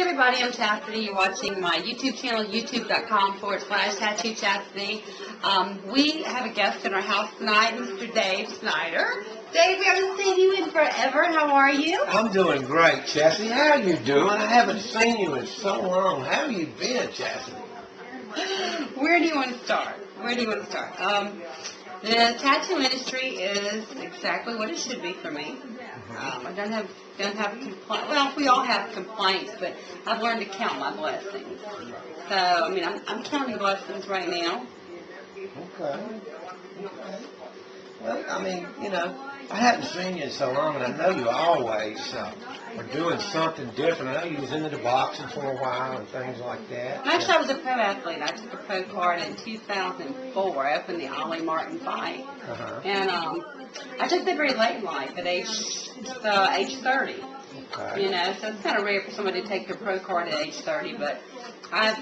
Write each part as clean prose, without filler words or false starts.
everybody, I'm Chassity. You're watching my YouTube channel, youtube.com/Tattoo Chassity. We have a guest in our house tonight, Mr. Dave Snyder. Dave, we haven't seen you in forever. How are you? I'm doing great, Chassity. How are you doing? I haven't seen you in so long. How have you been, Chassity? Where do you want to start? The tattoo industry is exactly what it should be for me. I don't have complaints. Well, we all have complaints, but I've learned to count my blessings. So, I mean, I'm counting blessings right now. Okay. Well, I mean, you know, I haven't seen you in so long, and I know you always are doing something different. I know you was into the boxing for a while and things like that. Actually, I was a pro athlete. I took a pro card in 2004. I opened the Ollie Martin fight. And I took that very late in life, at age 30. Okay. You know, so it's kind of rare for somebody to take their pro card at age 30. But I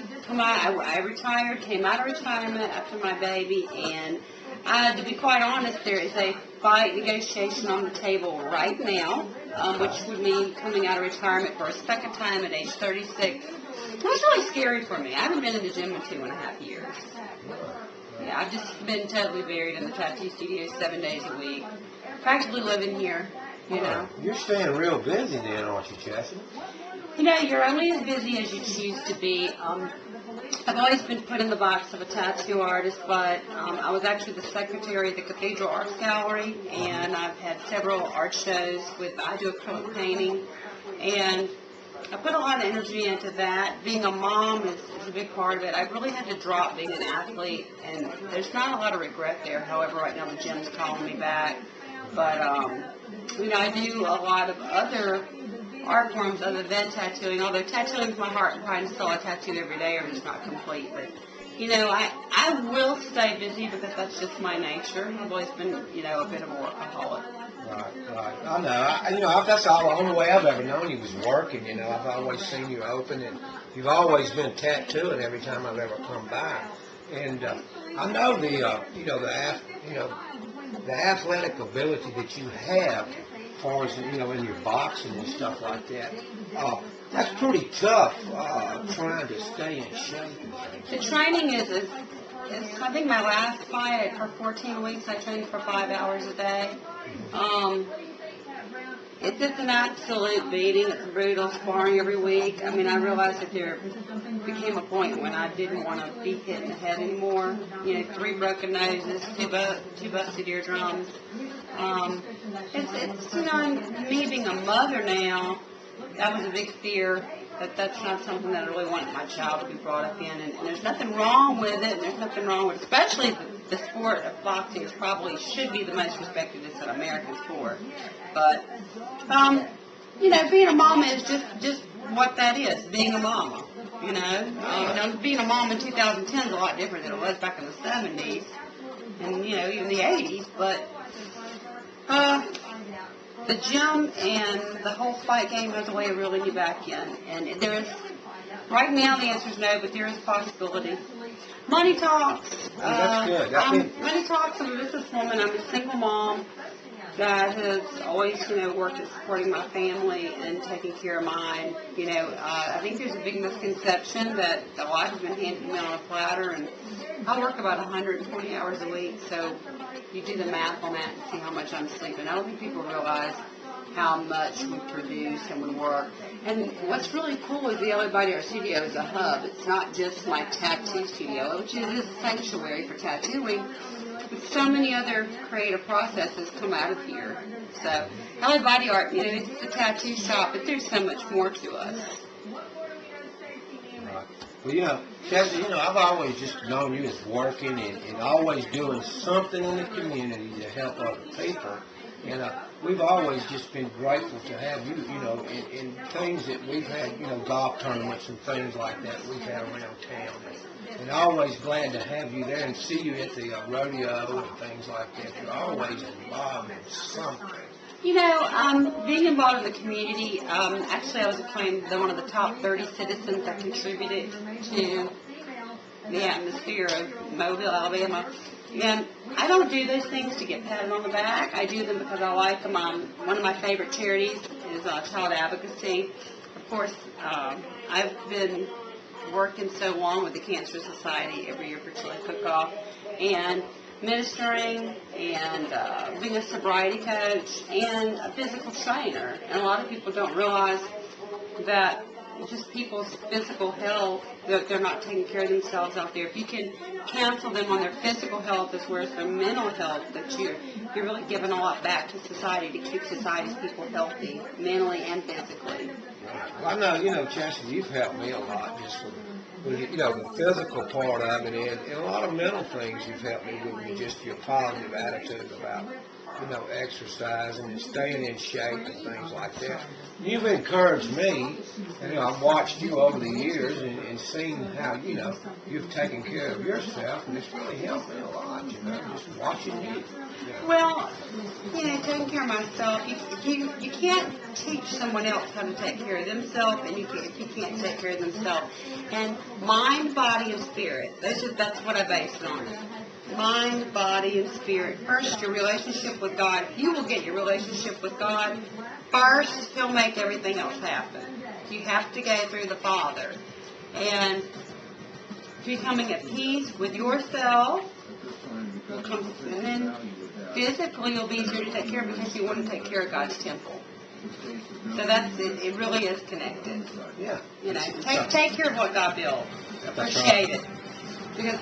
retired, came out of retirement after my baby, and to be quite honest, there is a fight negotiation on the table right now, which would mean coming out of retirement for a second time at age 36. It was really scary for me. I haven't been in the gym in 2.5 years. Yeah, I've just been totally buried in the tattoo studio 7 days a week. Practically living here, you know. You're staying real busy then, aren't you, Chassity? You know, you're only as busy as you choose to be. I've always been put in the box of a tattoo artist, but I was actually the secretary of the Cathedral Arts Gallery, and I've had several art shows I do acrylic painting, and I put a lot of energy into that. Being a mom is a big part of it. I really had to drop being an athlete, and there's not a lot of regret there. However, right now the gym's calling me back. But, you know, I do a lot of other art forms other than tattooing, although tattooing is my heart and pride, and still I tattoo every day or it's not complete. But, you know, I will stay busy because that's just my nature. I've always been, you know, a bit of a workaholic. Right. I know. You know, that's all. The only way I've ever known you was working. You know, I've always seen you open, and you've always been tattooing every time I've ever come by. And I know the athletic ability that you have, as far as in your boxing and stuff like that. That's pretty tough trying to stay in shape. The training is I think my last fight for 14 weeks I trained for 5 hours a day. It's just an absolute beating. It's brutal sparring every week. I mean, I realized that there became a point when I didn't want to be hit in the head anymore. You know, 3 broken noses, 2 busted eardrums. It's you know, me being a mother now, that was a big fear. That's not something that I really wanted my child to be brought up in, and there's nothing wrong with it, and there's nothing wrong with, especially the sport of boxing is probably should be the most respected. It's an American sport, but you know, being a mama is just what that is, being a mama. You know, being a mom in 2010 is a lot different than it was back in the 70s, and you know, even the 80s, but. The gym and the whole fight game has a way of reeling you back in. And there is, right now the answer is no, but there is a possibility. Money talks. That's good. Money talks. I'm a businesswoman. I'm a single mom that has always, you know, worked at supporting my family and taking care of mine. You know, I think there's a big misconception that a lot has been handed to me on a platter, and I work about 120 hours a week, so you do the math on that and see how much I'm sleeping. I don't think people realize how much we produce and we work. And what's really cool is the LA Body Art Studio is a hub. It's not just my tattoo studio, which is a sanctuary for tattooing, but so many other creative processes come out of here. So LA Body Art, you know, it's a tattoo shop, but there's so much more to us. Well, you know, Chassity, you know, I've always just known you as working and always doing something in the community to help other people. And we've always just been grateful to have you, you know, in things that we've had, you know, golf tournaments and things like that we've had around town. And always glad to have you there and see you at the rodeo and things like that. You're always involved in something. You know, being involved in the community, actually I was acclaimed one of the top 30 citizens that contributed to the atmosphere of Mobile, Alabama. And I don't do those things to get patted on the back. I do them because I like them. One of my favorite charities is child advocacy. of course, I've been working so long with the Cancer Society every year for Chili Cook-Off, and ministering, and being a sobriety coach, and a physical trainer. And a lot of people don't realize that just people's physical health, that they're not taking care of themselves out there. If you can counsel them on their physical health as well as their mental health, that you're really giving a lot back to society to keep society's people healthy, mentally and physically. Well, I know, Chassity, you've helped me a lot just with the physical part of it, and a lot of mental things you've helped me with just your positive attitude about, exercising and staying in shape and things like that. You've encouraged me, and I've watched you over the years and seen how, you've taken care of yourself, and it's really helped me a lot, just watching you. Well, taking care of myself, you can't teach someone else how to take care of themselves, and if you can't take care of themselves. And mind, body, and spirit, that's what I base it on. Mind, body, and spirit. First, your relationship with God. If you will get your relationship with God first, He'll make everything else happen. You have to go through the Father. And becoming at peace with yourself will come, and then physically you'll be easier to take care of because you want to take care of God's temple. So that's it. It really is connected. Yeah. Take care of what God built. Appreciate it. Because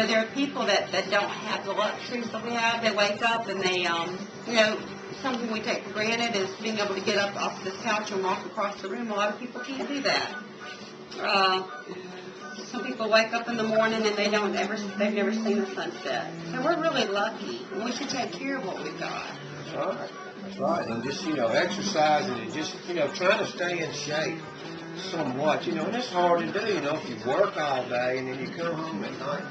there are people that don't have the luxuries that we have. They wake up and they, something we take for granted is being able to get up off this couch and walk across the room. A lot of people can't do that. Some people wake up in the morning and they've never seen the sunset. So we're really lucky, and we should take care of what we've got. That's right. That's right. And just, exercising and just, trying to stay in shape somewhat, and it's hard to do, if you work all day and then you come home at night.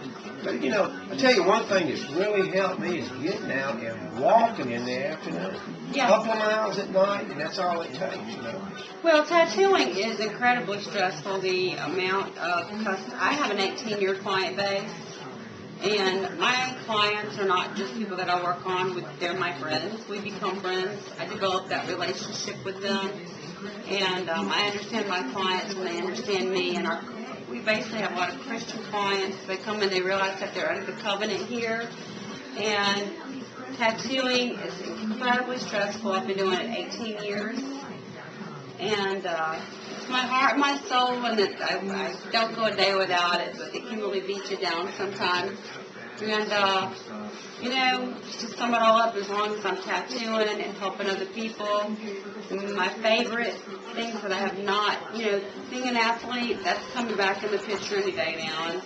But, I tell you one thing that's really helped me is getting out and walking in the afternoon. Yeah. A couple of miles at night, and that's all it takes, Well, tattooing is incredibly stressful. The amount of I have an 18-year client base, and my clients are not just people that I work on. They're my friends. We become friends. I develop that relationship with them, and I understand my clients and they understand me. And we basically have a lot of Christian clients. They come and they realize that they're under the covenant here, and tattooing is incredibly stressful. I've been doing it 18 years. And it's my heart, my soul, and I don't go a day without it, but it can really beat you down sometimes. And, to sum it all up, as long as I'm tattooing and helping other people, my favorite things that I have not, being an athlete, that's coming back in the picture any day now. And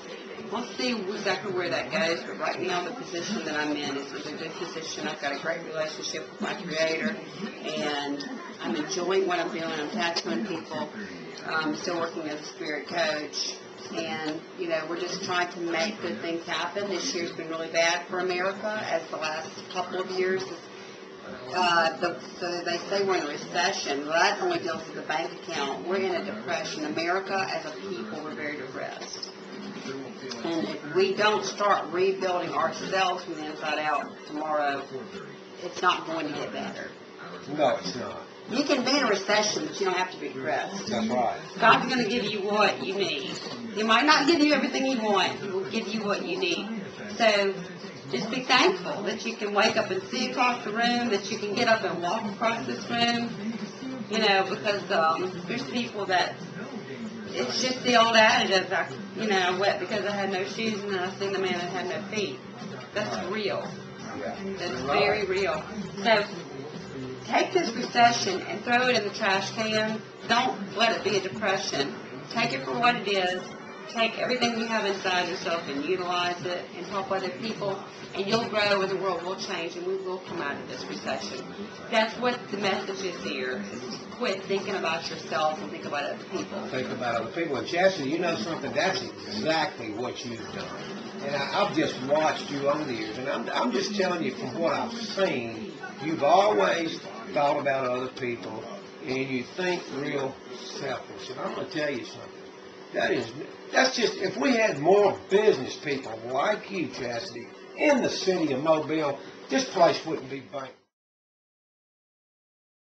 we'll see exactly where that goes, but right now the position that I'm in is a good position. I've got a great relationship with my Creator, and I'm enjoying what I'm doing. I'm tattooing people. I'm still working as a spirit coach, and, we're just trying to make good things happen. This year's been really bad for America, as the last couple of years. So they say we're in a recession. Well, that only deals with the bank account. We're in a depression. America, as a people, we're very depressed. And if we don't start rebuilding ourselves from the inside out tomorrow, it's not going to get better. No, it's not. You can be in a recession, but you don't have to be depressed. That's right. God's going to give you what you need. He might not give you everything you want. He will give you what you need. So just be thankful that you can wake up and see across the room, that you can get up and walk across this room, because there's people that it's just the old adage of, I wet because I had no shoes, and then I seen the man that had no feet. That's real. That's very real. So take this recession and throw it in the trash can. Don't let it be a depression. Take it for what it is. Take everything you have inside yourself and utilize it and help other people, and you'll grow and the world will change, and we will come out of this recession. That's what the message is here. Quit thinking about yourself and think about other people. Think about other people. And Chassity, something? That's exactly what you've done. And I've just watched you over the years, and I'm just telling you from what I've seen, you've always thought about other people, and you think real selfish. And I'm going to tell you something. That's just, if we had more business people like you, Chassity, in the city of Mobile, this place wouldn't be bankrupt.